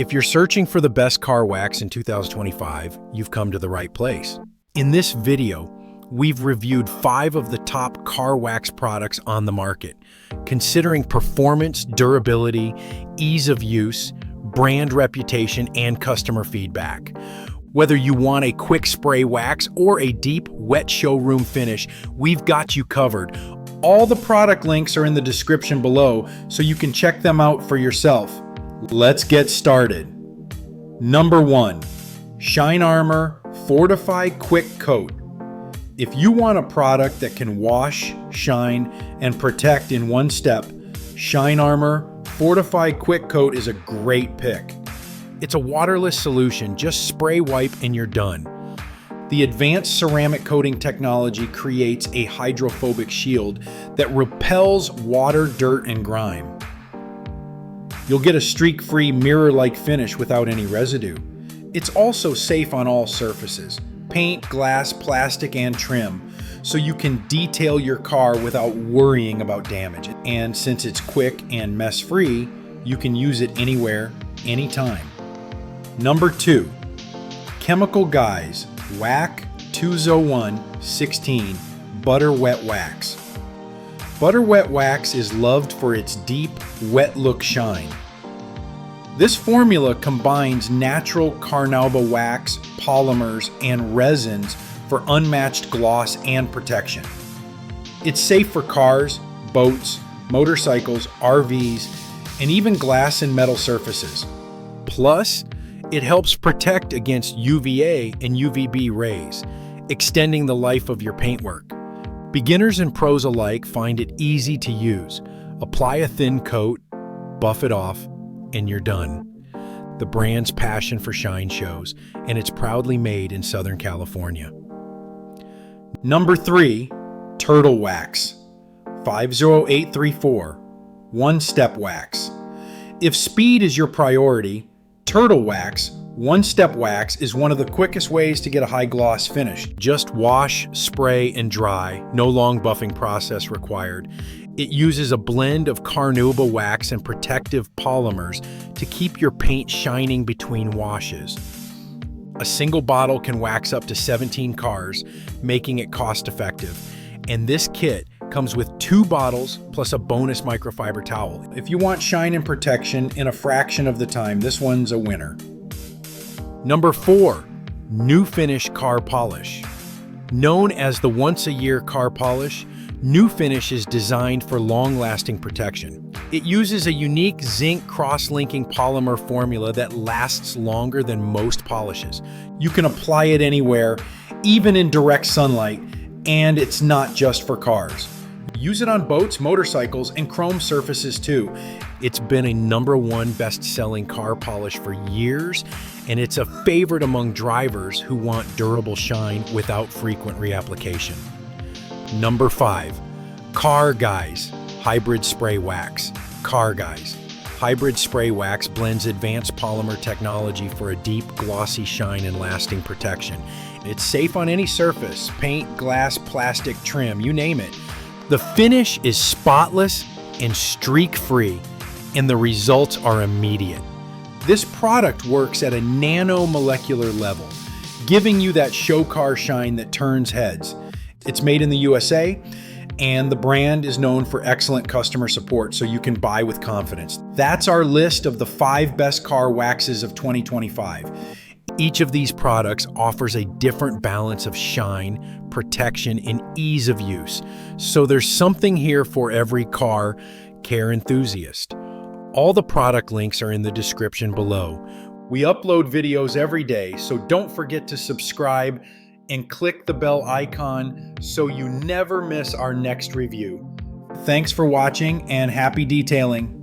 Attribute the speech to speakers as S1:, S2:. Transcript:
S1: If you're searching for the best car wax in 2025, you've come to the right place. In this video, we've reviewed 5 of the top car wax products on the market, considering performance, durability, ease of use, brand reputation, and customer feedback. Whether you want a quick spray wax or a deep, wet showroom finish, we've got you covered. All the product links are in the description below, so you can check them out for yourself. Let's get started. Number 1, Shine Armor Fortify Quick Coat. If you want a product that can wash, shine, and protect in one step, Shine Armor Fortify Quick Coat is a great pick. It's a waterless solution, just spray wipe and you're done. The advanced ceramic coating technology creates a hydrophobic shield that repels water, dirt, and grime. You'll get a streak-free mirror-like finish without any residue. It's also safe on all surfaces, paint, glass, plastic, and trim, so you can detail your car without worrying about damage. And since it's quick and mess-free, you can use it anywhere, anytime. Number 2, Chemical Guys WAC 20116 Butter Wet Wax. Butter Wet Wax is loved for its deep, wet look shine. This formula combines natural carnauba wax, polymers, and resins for unmatched gloss and protection. It's safe for cars, boats, motorcycles, RVs, and even glass and metal surfaces. Plus, it helps protect against UVA and UVB rays, extending the life of your paintwork. Beginners and pros alike find it easy to use. Apply a thin coat, buff it off, and you're done. The brand's passion for shine shows, and it's proudly made in Southern California. Number 3, Turtle Wax 50834 One-Step Wax. If speed is your priority, Turtle Wax One-Step Wax is one of the quickest ways to get a high gloss finish. Just wash, spray, and dry. No long buffing process required. It uses a blend of carnauba wax and protective polymers to keep your paint shining between washes. A single bottle can wax up to 17 cars, making it cost-effective. And this kit comes with 2 bottles plus a bonus microfiber towel. If you want shine and protection in a fraction of the time, this one's a winner. Number 4, New Finish Car Polish. Known as the once-a-year car polish, New Finish is designed for long-lasting protection. It uses a unique zinc cross-linking polymer formula that lasts longer than most polishes. You can apply it anywhere, even in direct sunlight, and it's not just for cars. Use it on boats, motorcycles, and chrome surfaces too. It's been a #1 best-selling car polish for years, and it's a favorite among drivers who want durable shine without frequent reapplication. Number 5, Car Guys Hybrid Spray Wax. Car Guys Hybrid Spray Wax blends advanced polymer technology for a deep, glossy shine and lasting protection. It's safe on any surface, paint, glass, plastic, trim, you name it. The finish is spotless and streak-free, and the results are immediate. This product works at a nanomolecular level, giving you that show car shine that turns heads. It's made in the USA, and the brand is known for excellent customer support, so you can buy with confidence. That's our list of the 5 best car waxes of 2025. Each of these products offers a different balance of shine, protection, and ease of use. So there's something here for every car care enthusiast. All the product links are in the description below. We upload videos every day, so don't forget to subscribe and click the bell icon so you never miss our next review. Thanks for watching and happy detailing.